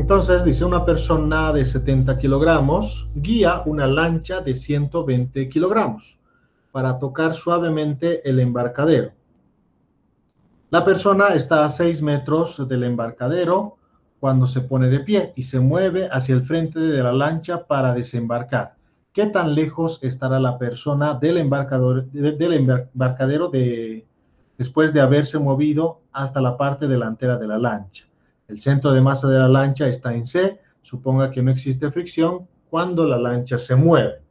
Entonces, dice, una persona de 70 kilogramos guía una lancha de 120 kilogramos para tocar suavemente el embarcadero. La persona está a 6 metros del embarcadero cuando se pone de pie y se mueve hacia el frente de la lancha para desembarcar. ¿Qué tan lejos estará la persona del embarcadero después de haberse movido hasta la parte delantera de la lancha? El centro de masa de la lancha está en C. Suponga que no existe fricción cuando la lancha se mueve.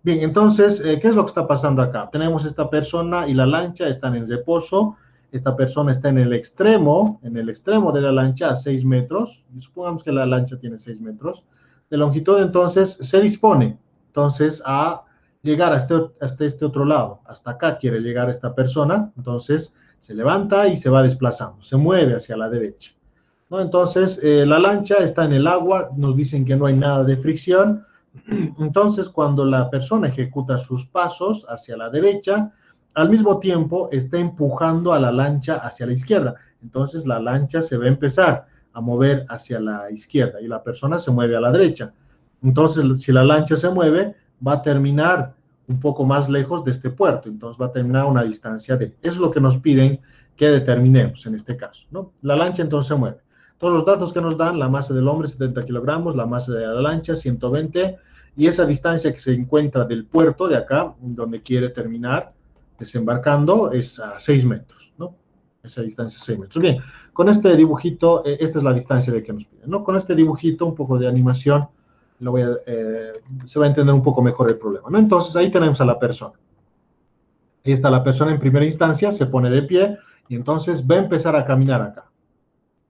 Bien, entonces, ¿qué es lo que está pasando acá? Tenemos esta persona y la lancha están en reposo. Esta persona está en el extremo de la lancha a 6 metros. Supongamos que la lancha tiene 6 metros de longitud, entonces se dispone entonces a llegar hasta este otro lado. Hasta acá quiere llegar esta persona, entonces se levanta y se va desplazando, se mueve hacia la derecha, ¿no? Entonces, la lancha está en el agua, nos dicen que no hay nada de fricción. Entonces, cuando la persona ejecuta sus pasos hacia la derecha, al mismo tiempo está empujando a la lancha hacia la izquierda. Entonces, la lancha se va a empezar a mover hacia la izquierda y la persona se mueve a la derecha. Entonces, si la lancha se mueve, va a terminar un poco más lejos de este puerto. Entonces, va a terminar a una distancia de... Eso es lo que nos piden que determinemos en este caso, ¿no? La lancha entonces se mueve. Todos los datos que nos dan: la masa del hombre 70 kilogramos, la masa de la lancha 120, y esa distancia que se encuentra del puerto de acá, donde quiere terminar desembarcando, es a 6 metros, ¿no? Esa distancia es 6 metros. Bien, con este dibujito, esta es la distancia de que nos piden, ¿no? Con este dibujito, un poco de animación, se va a entender un poco mejor el problema, ¿no? Entonces, ahí tenemos a la persona. Ahí está la persona en primera instancia, se pone de pie, y entonces va a empezar a caminar acá.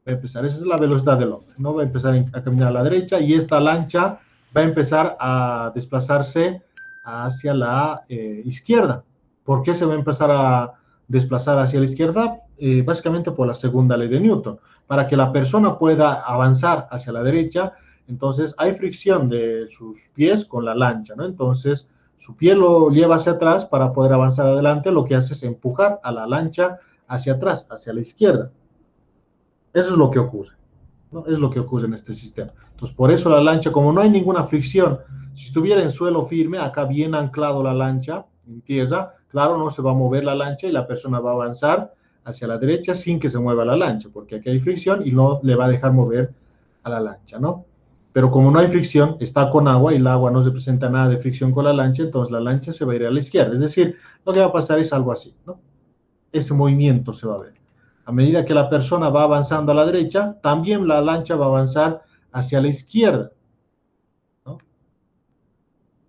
Va a empezar, esa es la velocidad del hombre, ¿no? Va a empezar a caminar a la derecha, y esta lancha va a empezar a desplazarse hacia la izquierda. ¿Por qué se va a empezar a desplazar hacia la izquierda? Básicamente por la segunda ley de Newton. Para que la persona pueda avanzar hacia la derecha, entonces hay fricción de sus pies con la lancha, ¿no? Entonces su pie lo lleva hacia atrás para poder avanzar adelante. Lo que hace es empujar a la lancha hacia atrás, hacia la izquierda. Eso es lo que ocurre, ¿no? Es lo que ocurre en este sistema. Entonces, por eso la lancha, como no hay ninguna fricción, si estuviera en suelo firme, acá bien anclado la lancha, en tierra, claro, no se va a mover la lancha y la persona va a avanzar hacia la derecha sin que se mueva la lancha, porque aquí hay fricción y no le va a dejar mover a la lancha, ¿no? Pero como no hay fricción, está con agua y el agua no representa nada de fricción con la lancha, entonces la lancha se va a ir a la izquierda. Es decir, lo que va a pasar es algo así, ¿no? Ese movimiento se va a ver. A medida que la persona va avanzando a la derecha, también la lancha va a avanzar hacia la izquierda, ¿no?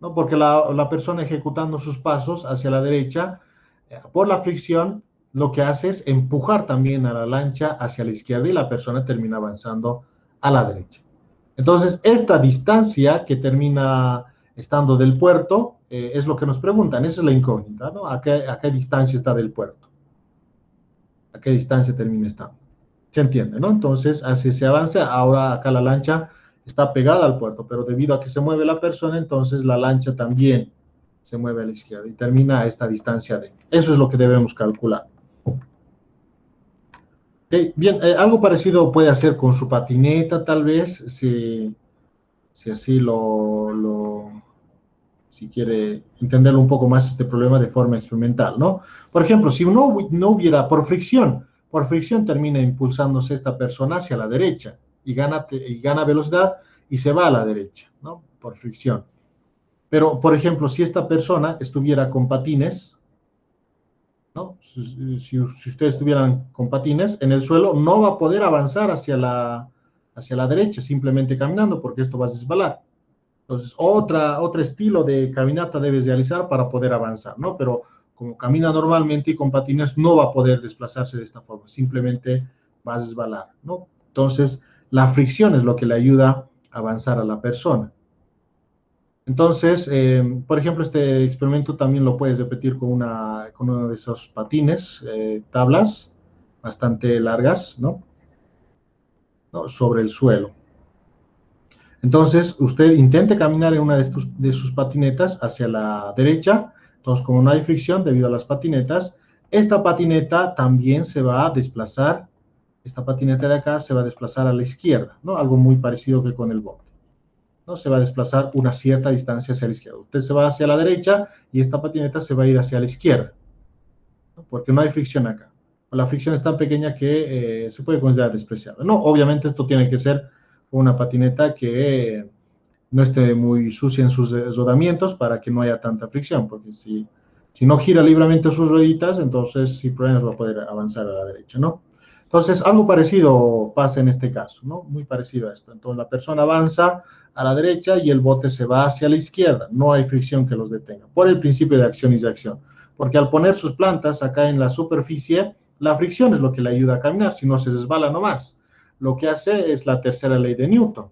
¿No? Porque la persona ejecutando sus pasos hacia la derecha, por la fricción, lo que hace es empujar también a la lancha hacia la izquierda y la persona termina avanzando a la derecha. Entonces, esta distancia que termina estando del puerto es lo que nos preguntan. Esa es la incógnita, ¿no? ¿A qué distancia está del puerto? ¿A qué distancia termina estando? ¿Se entiende, no? Entonces, así se avanza. Ahora acá la lancha está pegada al puerto, pero debido a que se mueve la persona, entonces la lancha también se mueve a la izquierda y termina a esta distancia de... Eso es lo que debemos calcular. Okay, bien, algo parecido puede hacer con su patineta, tal vez, si así si quiere entenderlo un poco más este problema de forma experimental, ¿no? Por ejemplo, si no hubiera por fricción termina impulsándose esta persona hacia la derecha y gana velocidad y se va a la derecha, ¿no? Por fricción. Pero, por ejemplo, si esta persona estuviera con patines, ¿no? Si ustedes estuvieran con patines en el suelo, no va a poder avanzar hacia la derecha simplemente caminando, porque esto va a resbalar. Entonces, otro estilo de caminata debes realizar para poder avanzar, ¿no? Pero como camina normalmente y con patines, no va a poder desplazarse de esta forma, simplemente va a resbalar, ¿no? Entonces, la fricción es lo que le ayuda a avanzar a la persona. Entonces, por ejemplo, este experimento también lo puedes repetir con uno de esos patines, tablas bastante largas, ¿no? Sobre el suelo. Entonces, usted intente caminar en una de sus patinetas hacia la derecha. Entonces, como no hay fricción debido a las patinetas, esta patineta también se va a desplazar esta patineta de acá se va a desplazar a la izquierda, ¿no? Algo muy parecido que con el bote, ¿no? Se va a desplazar una cierta distancia hacia la izquierda. Usted se va hacia la derecha y esta patineta se va a ir hacia la izquierda, ¿no? Porque no hay fricción acá. La fricción es tan pequeña que se puede considerar despreciable. No, obviamente esto tiene que ser una patineta que no esté muy sucia en sus rodamientos para que no haya tanta fricción, porque si no gira libremente sus rueditas, entonces sin problemas va a poder avanzar a la derecha, ¿no? Entonces, algo parecido pasa en este caso, ¿no? Muy parecido a esto. Entonces, la persona avanza a la derecha y el bote se va hacia la izquierda. No hay fricción que los detenga, por el principio de acción y reacción. Porque al poner sus plantas acá en la superficie, la fricción es lo que le ayuda a caminar, si no se resbala nomás. Lo que hace es la tercera ley de Newton,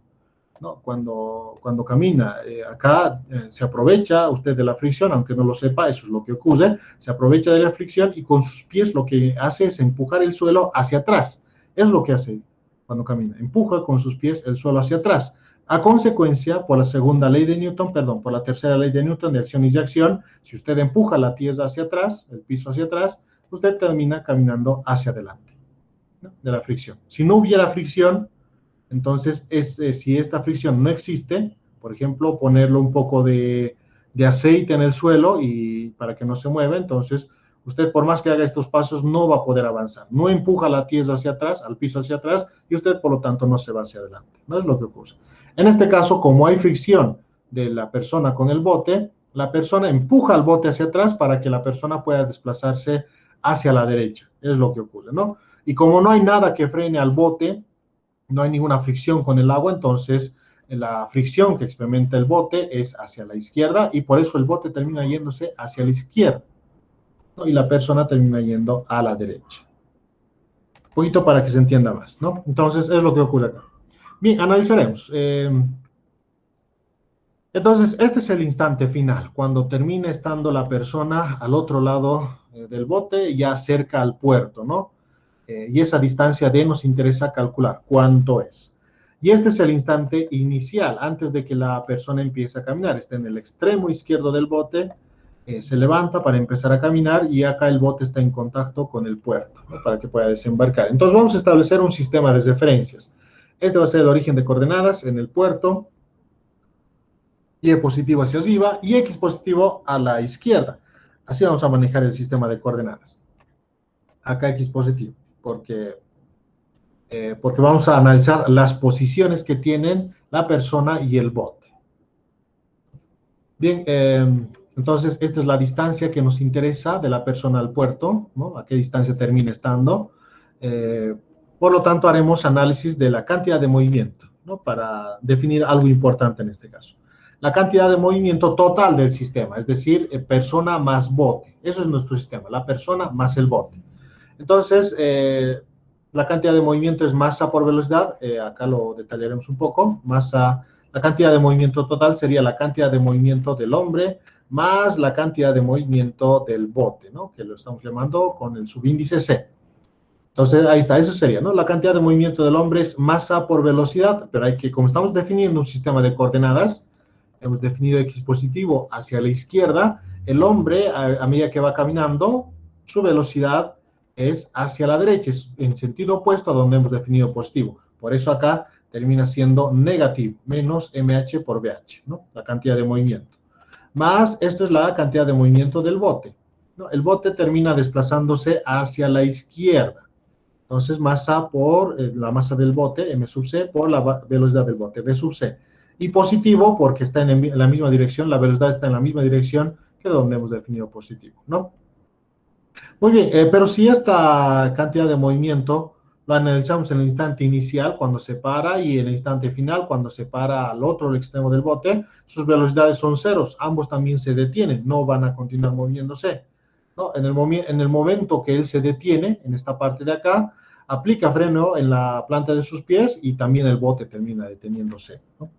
¿no? Cuando camina, acá se aprovecha usted de la fricción, aunque no lo sepa, eso es lo que ocurre, se aprovecha de la fricción y con sus pies lo que hace es empujar el suelo hacia atrás. Es lo que hace cuando camina, empuja con sus pies el suelo hacia atrás. A consecuencia, por la segunda ley de Newton, perdón, por la tercera ley de Newton de acción y reacción, si usted empuja la tierra hacia atrás, el piso hacia atrás, usted termina caminando hacia adelante, ¿no? De la fricción. Si no hubiera fricción, entonces, si esta fricción no existe, por ejemplo, ponerle un poco de aceite en el suelo y para que no se mueva, entonces usted por más que haga estos pasos no va a poder avanzar. No empuja la tierra hacia atrás, al piso hacia atrás, y usted por lo tanto no se va hacia adelante. No es lo que ocurre. En este caso, como hay fricción de la persona con el bote, la persona empuja el bote hacia atrás para que la persona pueda desplazarse hacia la derecha. Es lo que ocurre, ¿no? Y como no hay nada que frene al bote, no hay ninguna fricción con el agua, entonces la fricción que experimenta el bote es hacia la izquierda y por eso el bote termina yéndose hacia la izquierda, ¿no? Y la persona termina yendo a la derecha. Un poquito para que se entienda más, ¿no? Entonces es lo que ocurre acá. Bien, analizaremos. Entonces, este es el instante final, cuando termina estando la persona al otro lado del bote, ya cerca al puerto, ¿no? Y esa distancia D nos interesa calcular cuánto es. Y este es el instante inicial, antes de que la persona empiece a caminar. Está en el extremo izquierdo del bote, se levanta para empezar a caminar y acá el bote está en contacto con el puerto, ¿no? Para que pueda desembarcar. Entonces vamos a establecer un sistema de referencias. Este va a ser el origen de coordenadas en el puerto, Y positivo hacia arriba y X positivo a la izquierda. Así vamos a manejar el sistema de coordenadas. Acá X positivo, porque vamos a analizar las posiciones que tienen la persona y el bote. Bien, entonces esta es la distancia que nos interesa de la persona al puerto, ¿no? A qué distancia termina estando. Por lo tanto, haremos análisis de la cantidad de movimiento, ¿no? Para definir algo importante en este caso. La cantidad de movimiento total del sistema, es decir, persona más bote. Eso es nuestro sistema, la persona más el bote. Entonces, la cantidad de movimiento es masa por velocidad, acá lo detallaremos un poco, masa, la cantidad de movimiento total sería la cantidad de movimiento del hombre más la cantidad de movimiento del bote, ¿no? Que lo estamos llamando con el subíndice C. Entonces, ahí está, eso sería, ¿no? La cantidad de movimiento del hombre es masa por velocidad, pero hay que, como estamos definiendo un sistema de coordenadas, hemos definido X positivo hacia la izquierda, el hombre, a medida que va caminando, su velocidad es hacia la derecha, es en sentido opuesto a donde hemos definido positivo. Por eso acá termina siendo negativo, menos mh por bh, ¿no? La cantidad de movimiento. Más, esto es la cantidad de movimiento del bote, ¿no? El bote termina desplazándose hacia la izquierda. Entonces, masa por la masa del bote, m sub c, por la velocidad del bote, v sub c. Y positivo porque está en la misma dirección, la velocidad está en la misma dirección que donde hemos definido positivo, ¿no? Muy bien, pero si esta cantidad de movimiento lo analizamos en el instante inicial, cuando se para, y en el instante final, cuando se para al otro extremo del bote, sus velocidades son ceros, ambos también se detienen, no van a continuar moviéndose, ¿no? En el momento que él se detiene, en esta parte de acá, aplica freno en la planta de sus pies y también el bote termina deteniéndose, ¿no?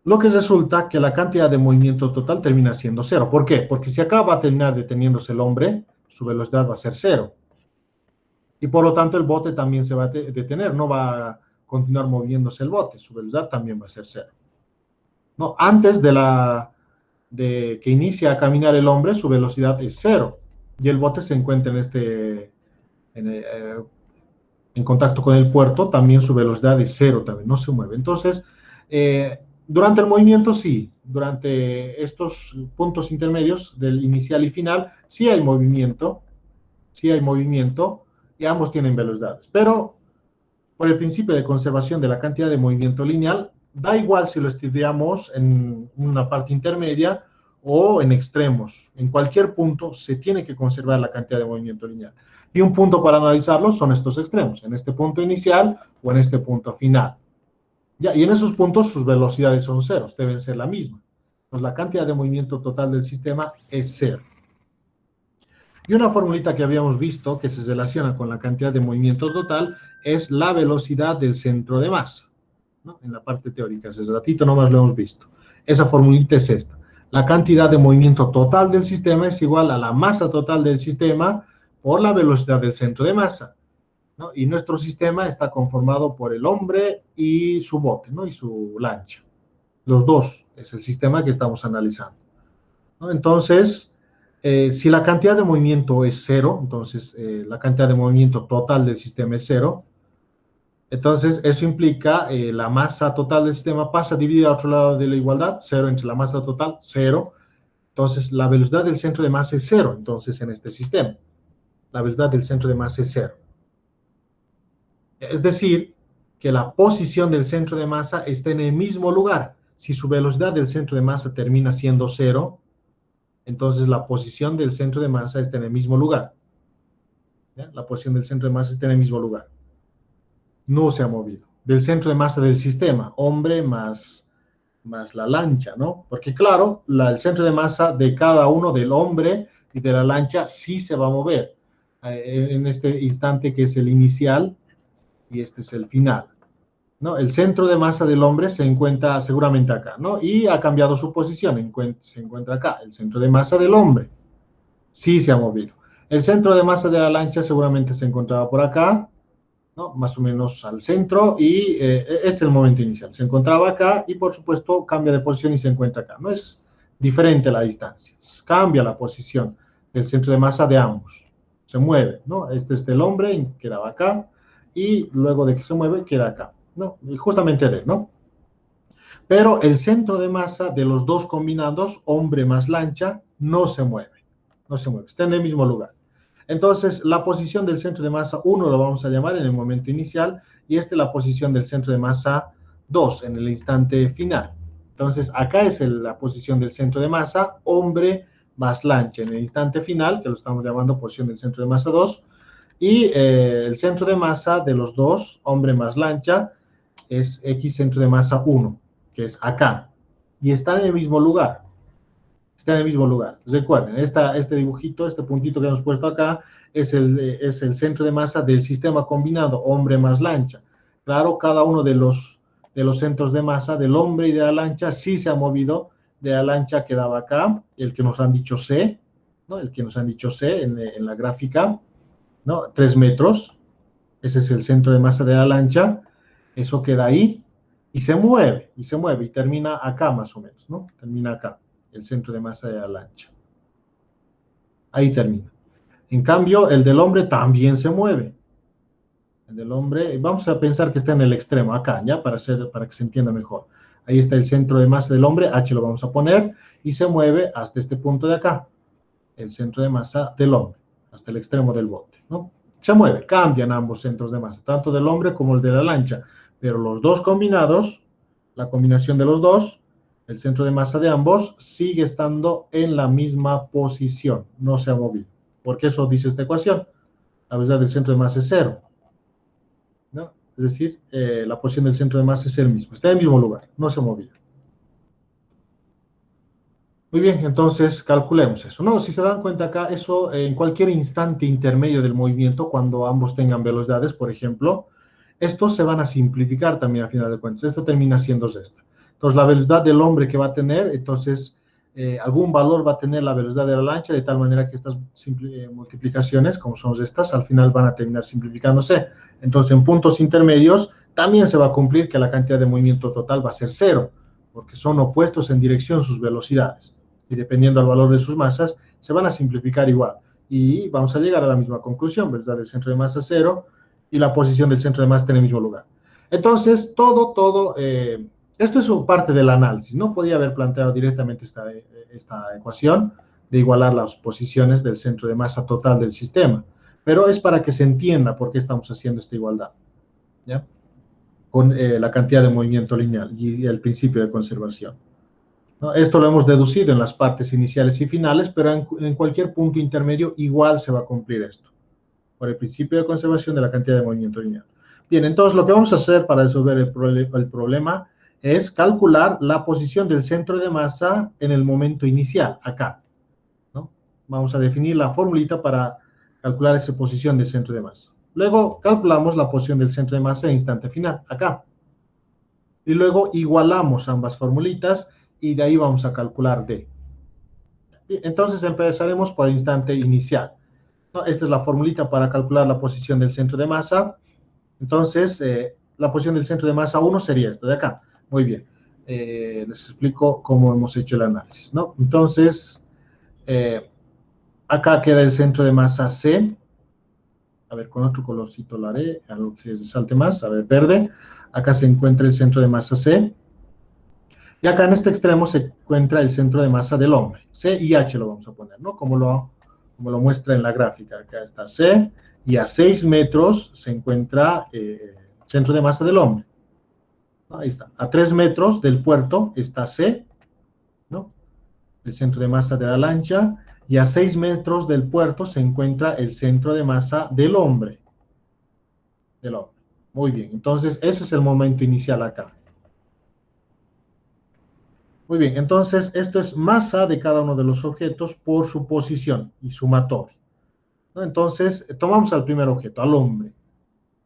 Lo que resulta que la cantidad de movimiento total termina siendo cero. ¿Por qué? Porque si acá va a terminar deteniéndose el hombre, su velocidad va a ser cero. Y por lo tanto el bote también se va a detener, no va a continuar moviéndose el bote, su velocidad también va a ser cero. ¿No? Antes de que inicie a caminar el hombre, su velocidad es cero. Y el bote se encuentra en contacto con el puerto, también su velocidad es cero, también no se mueve. Entonces, durante el movimiento sí, durante estos puntos intermedios del inicial y final, sí hay movimiento y ambos tienen velocidades. Pero por el principio de conservación de la cantidad de movimiento lineal, da igual si lo estudiamos en una parte intermedia o en extremos. En cualquier punto se tiene que conservar la cantidad de movimiento lineal. Y un punto para analizarlo son estos extremos, en este punto inicial o en este punto final. Ya, y en esos puntos sus velocidades son ceros, deben ser la misma. Pues la cantidad de movimiento total del sistema es cero. Y una formulita que habíamos visto que se relaciona con la cantidad de movimiento total es la velocidad del centro de masa, ¿no? En la parte teórica, hace ratito nomás lo hemos visto. Esa formulita es esta. La cantidad de movimiento total del sistema es igual a la masa total del sistema por la velocidad del centro de masa, ¿no? Y nuestro sistema está conformado por el hombre y su bote, ¿no? Y su lancha. Los dos es el sistema que estamos analizando, ¿no? Entonces, si la cantidad de movimiento es cero, entonces la cantidad de movimiento total del sistema es cero, entonces eso implica la masa total del sistema pasa dividida al otro lado de la igualdad, cero entre la masa total, cero, entonces la velocidad del centro de masa es cero, entonces en este sistema, la velocidad del centro de masa es cero. Es decir, que la posición del centro de masa está en el mismo lugar. Si su velocidad del centro de masa termina siendo cero, entonces la posición del centro de masa está en el mismo lugar. ¿Ya? La posición del centro de masa está en el mismo lugar. No se ha movido. Del centro de masa del sistema, hombre más la lancha, ¿no? Porque claro, el centro de masa de cada uno, del hombre y de la lancha, sí se va a mover. En este instante que es el inicial y este es el final, ¿no? El centro de masa del hombre se encuentra seguramente acá, ¿no? Y ha cambiado su posición, se encuentra acá. El centro de masa del hombre sí se ha movido. El centro de masa de la lancha seguramente se encontraba por acá, ¿no? Más o menos al centro, y este es el momento inicial. Se encontraba acá y, por supuesto, cambia de posición y se encuentra acá. No es diferente la distancia, cambia la posición del centro de masa de ambos. Se mueve, ¿no? Este es del hombre y quedaba acá, y luego de que se mueve, queda acá, ¿no? Y justamente de él, ¿no? Pero el centro de masa de los dos combinados, hombre más lancha, no se mueve, no se mueve, está en el mismo lugar. Entonces, la posición del centro de masa 1 lo vamos a llamar en el momento inicial, y esta es la posición del centro de masa 2 en el instante final. Entonces, acá es la posición del centro de masa, hombre más lancha en el instante final, que lo estamos llamando posición del centro de masa 2, y el centro de masa de los dos, hombre más lancha, es X centro de masa 1, que es acá, y está en el mismo lugar. Está en el mismo lugar. Recuerden, este dibujito, este puntito que hemos puesto acá, es el centro de masa del sistema combinado, hombre más lancha. Claro, cada uno de los centros de masa del hombre y de la lancha sí se ha movido. De la lancha quedaba acá, el que nos han dicho C, ¿no? El que nos han dicho C en la gráfica, ¿no? 3 metros. Ese es el centro de masa de la lancha. Eso queda ahí y se mueve, y termina acá más o menos, ¿no? Termina acá, el centro de masa de la lancha. Ahí termina. En cambio, el del hombre también se mueve. El del hombre, vamos a pensar que está en el extremo, acá, ¿ya? Para que se entienda mejor. Ahí está el centro de masa del hombre, H lo vamos a poner, y se mueve hasta este punto de acá, el centro de masa del hombre, hasta el extremo del bote, ¿no? Se mueve, cambian ambos centros de masa, tanto del hombre como el de la lancha, pero los dos combinados, la combinación de los dos, el centro de masa de ambos sigue estando en la misma posición, no se ha movido. Porque eso dice esta ecuación, la velocidad del centro de masa es cero, ¿no? Es decir, la posición del centro de masa es el mismo, está en el mismo lugar, no se ha movido. Muy bien, entonces calculemos eso, ¿no? Si se dan cuenta acá, eso en cualquier instante intermedio del movimiento, cuando ambos tengan velocidades, por ejemplo, estos se van a simplificar también a final de cuentas. Esto termina siendo esta. Entonces, la velocidad del hombre que va a tener, entonces, algún valor va a tener la velocidad de la lancha, de tal manera que estas multiplicaciones, como son estas, al final van a terminar simplificándose. Entonces, en puntos intermedios, también se va a cumplir que la cantidad de movimiento total va a ser cero, porque son opuestos en dirección sus velocidades. Y dependiendo del valor de sus masas, se van a simplificar igual. Y vamos a llegar a la misma conclusión, velocidad del centro de masa cero, y la posición del centro de masa está en el mismo lugar. Entonces, esto es parte del análisis. No podía haber planteado directamente esta ecuación de igualar las posiciones del centro de masa total del sistema, pero es para que se entienda por qué estamos haciendo esta igualdad, ¿ya? Con la cantidad de movimiento lineal y el principio de conservación, ¿no? Esto lo hemos deducido en las partes iniciales y finales, pero en cualquier punto intermedio igual se va a cumplir esto, por el principio de conservación de la cantidad de movimiento lineal. Bien, entonces lo que vamos a hacer para resolver el problema es calcular la posición del centro de masa en el momento inicial, acá, ¿no? Vamos a definir la formulita para calcular esa posición del centro de masa. Luego calculamos la posición del centro de masa en instante final, acá. Y luego igualamos ambas formulitas y de ahí vamos a calcular D. Entonces empezaremos por el instante inicial, ¿no? Esta es la formulita para calcular la posición del centro de masa. Entonces, la posición del centro de masa 1 sería esta de acá. Muy bien. Les explico cómo hemos hecho el análisis, ¿no? Entonces, acá queda el centro de masa C. A ver, con otro colorcito lo haré, algo que resalte más. A ver, verde. Acá se encuentra el centro de masa C. Y acá en este extremo se encuentra el centro de masa del hombre. C y H lo vamos a poner, ¿no? Como lo muestra en la gráfica. Acá está C y a 6 metros se encuentra el centro de masa del hombre. Ahí está. A 3 metros del puerto está C, ¿no? El centro de masa de la lancha. Y a 6 metros del puerto se encuentra el centro de masa del hombre. Muy bien. Entonces, ese es el momento inicial acá. Muy bien, entonces esto es masa de cada uno de los objetos por su posición y sumatorio, ¿no? Entonces, tomamos al primer objeto, al hombre.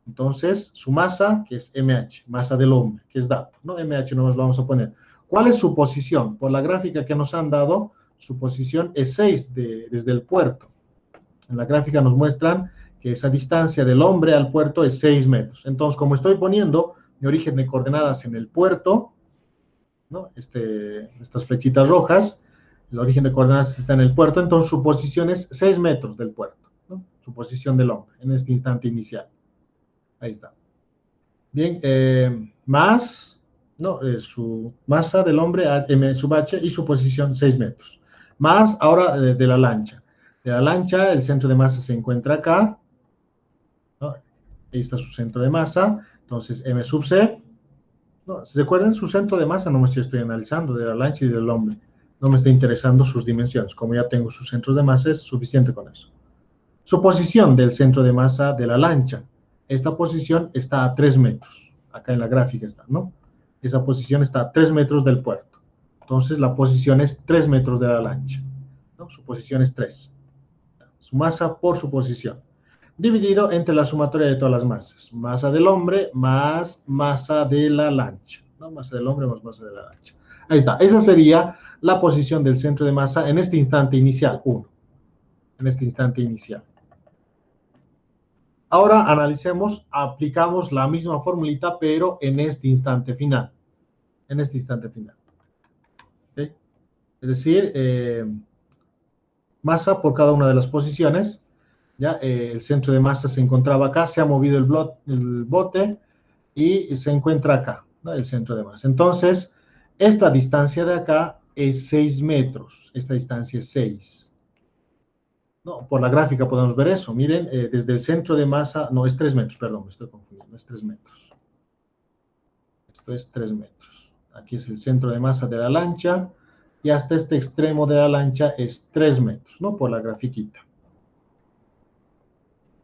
Entonces, su masa, que es MH, masa del hombre, que es dato, ¿no? MH no nos lo vamos a poner. ¿Cuál es su posición? Por la gráfica que nos han dado, su posición es 6 desde el puerto. En la gráfica nos muestran que esa distancia del hombre al puerto es 6 metros. Entonces, como estoy poniendo mi origen de coordenadas en el puerto, ¿no? Estas flechitas rojas, el origen de coordenadas está en el puerto, entonces su posición es 6 metros del puerto, ¿no? Su posición del hombre en este instante inicial. Ahí está. Bien, más, ¿no? Su masa del hombre, m sub h, y su posición 6 metros. Más ahora de la lancha. De la lancha, el centro de masa se encuentra acá, ¿no? Ahí está su centro de masa, entonces m sub c. No, ¿se acuerdan? Su centro de masa no me estoy analizando, de la lancha y del hombre. No me está interesando sus dimensiones. Como ya tengo sus centros de masa, es suficiente con eso. Su posición del centro de masa de la lancha. Esta posición está a 3 metros. Acá en la gráfica está, ¿no? Esa posición está a 3 metros del puerto. Entonces, la posición es 3 metros de la lancha, ¿no? Su posición es 3. Su masa por su posición, dividido entre la sumatoria de todas las masas. Masa del hombre más masa de la lancha, ¿no? Masa del hombre más masa de la lancha. Ahí está. Esa sería la posición del centro de masa en este instante inicial, 1. En este instante inicial. Ahora analicemos, aplicamos la misma formulita, pero en este instante final. En este instante final. ¿Okay? Es decir, masa por cada una de las posiciones. ¿Ya? El centro de masa se encontraba acá, se ha movido el bote y se encuentra acá, ¿no? El centro de masa. Entonces, esta distancia de acá es 6 metros. Esta distancia es 6. No, por la gráfica podemos ver eso. Miren, desde el centro de masa, no, es 3 metros, perdón, me estoy confundiendo, es 3 metros. Esto es 3 metros. Aquí es el centro de masa de la lancha y hasta este extremo de la lancha es 3 metros, ¿no? Por la grafiquita.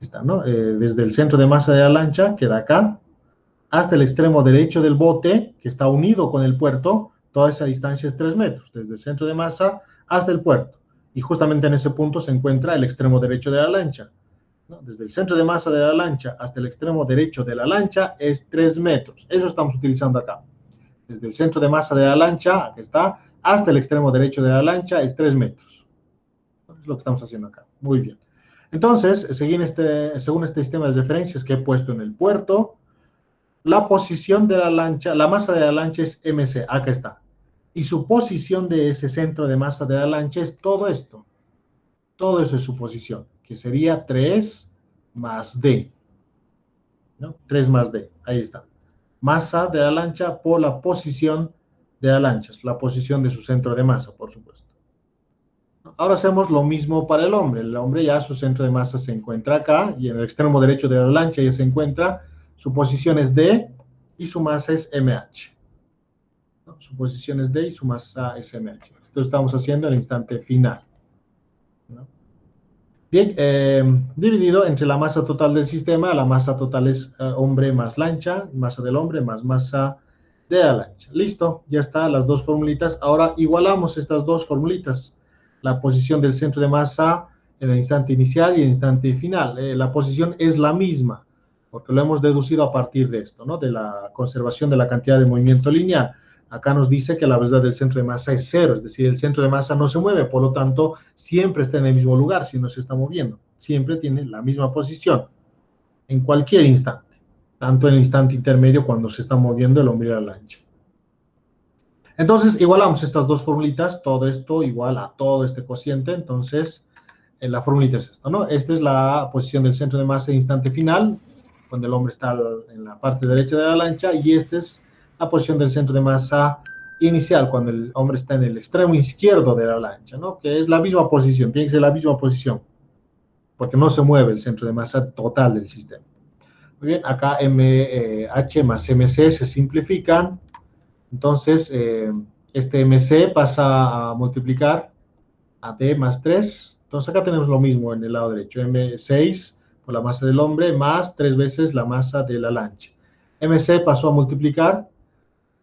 Está, ¿no? Desde el centro de masa de la lancha, que da acá, hasta el extremo derecho del bote, que está unido con el puerto, toda esa distancia es 3 metros, desde el centro de masa hasta el puerto. Y justamente en ese punto se encuentra el extremo derecho de la lancha, ¿no? Desde el centro de masa de la lancha hasta el extremo derecho de la lancha es 3 metros. Eso estamos utilizando acá. Desde el centro de masa de la lancha, aquí está, hasta el extremo derecho de la lancha es 3 metros. Es lo que estamos haciendo acá. Muy bien. Entonces, según este sistema de referencias que he puesto en el puerto, la posición de la lancha, la masa de la lancha es MC, acá está. Y su posición de ese centro de masa de la lancha es todo esto. Todo eso es su posición, que sería 3 más D. ¿no? 3 más D, ahí está. Masa de la lancha por la posición de la lancha, la posición de su centro de masa, por supuesto. Ahora hacemos lo mismo para el hombre. El hombre ya su centro de masa se encuentra acá y en el extremo derecho de la lancha ya se encuentra. Su posición es D y su masa es MH. ¿No? Su posición es D y su masa es MH. Esto estamos haciendo en el instante final. ¿No? Bien, dividido entre la masa total del sistema, la masa total es hombre más lancha, masa del hombre más masa de la lancha. Listo, ya están las dos formulitas. Ahora igualamos estas dos formulitas. La posición del centro de masa en el instante inicial y el instante final. La posición es la misma, porque lo hemos deducido a partir de esto, ¿no? De la conservación de la cantidad de movimiento lineal. Acá nos dice que la velocidad del centro de masa es 0, es decir, el centro de masa no se mueve, por lo tanto, siempre está en el mismo lugar si no se está moviendo. Siempre tiene la misma posición, en cualquier instante, tanto en el instante intermedio cuando se está moviendo el hombre y la lancha. Entonces, igualamos estas dos formulitas, todo esto igual a todo este cociente, entonces, la formulita es esta, ¿no? Esta es la posición del centro de masa en instante final, cuando el hombre está en la parte derecha de la lancha, y esta es la posición del centro de masa inicial, cuando el hombre está en el extremo izquierdo de la lancha, ¿no? Que es la misma posición, tiene que ser la misma posición, porque no se mueve el centro de masa total del sistema. Muy bien, acá MH más MC se simplifican, entonces este MC pasa a multiplicar a D más 3, entonces acá tenemos lo mismo en el lado derecho, M6 por la masa del hombre más 3 veces la masa de la lancha. MC pasó a multiplicar,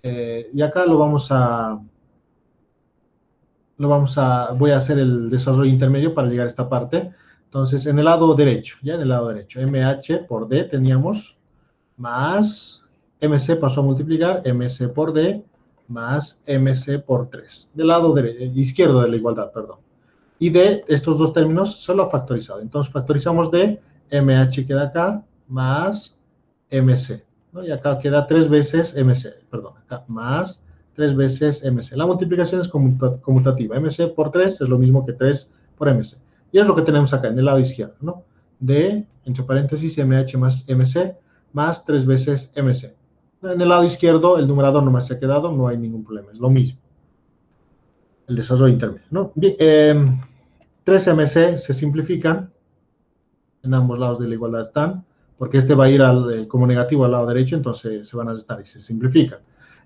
y acá voy a hacer el desarrollo intermedio para llegar a esta parte. Entonces, en el lado derecho, MH por D teníamos, más MC pasó a multiplicar, MC por D, más MC por 3. Del lado izquierdo de la igualdad, perdón. Y de estos dos términos se lo ha factorizado. Entonces, factorizamos D, MH queda acá, más MC. ¿No? Y acá queda 3 veces MC, perdón, acá más 3 veces MC. La multiplicación es conmutativa. MC por 3 es lo mismo que 3 por MC. Y es lo que tenemos acá en el lado izquierdo, ¿no? D, entre paréntesis, MH más MC, más 3 veces MC. En el lado izquierdo, el numerador nomás se ha quedado, no hay ningún problema, es lo mismo. El desarrollo intermedio, ¿no? Bien, 3 MC se simplifican, en ambos lados de la igualdad están, porque este va a ir como negativo al lado derecho, entonces se van a restar y se simplifican.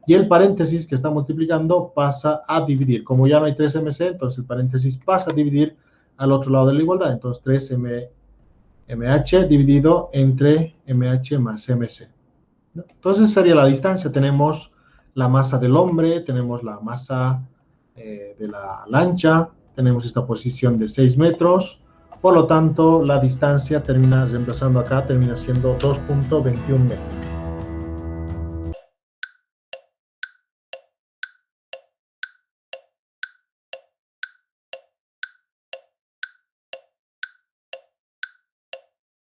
Y el paréntesis que está multiplicando pasa a dividir. Como ya no hay 3 MC, entonces el paréntesis pasa a dividir al otro lado de la igualdad. Entonces 3 MH dividido entre MH más MC. ¿No? Entonces sería la distancia. Tenemos la masa del hombre, tenemos la masa de la lancha, tenemos esta posición de 6 metros. Por lo tanto, la distancia termina, reemplazando acá, termina siendo 2.21 metros.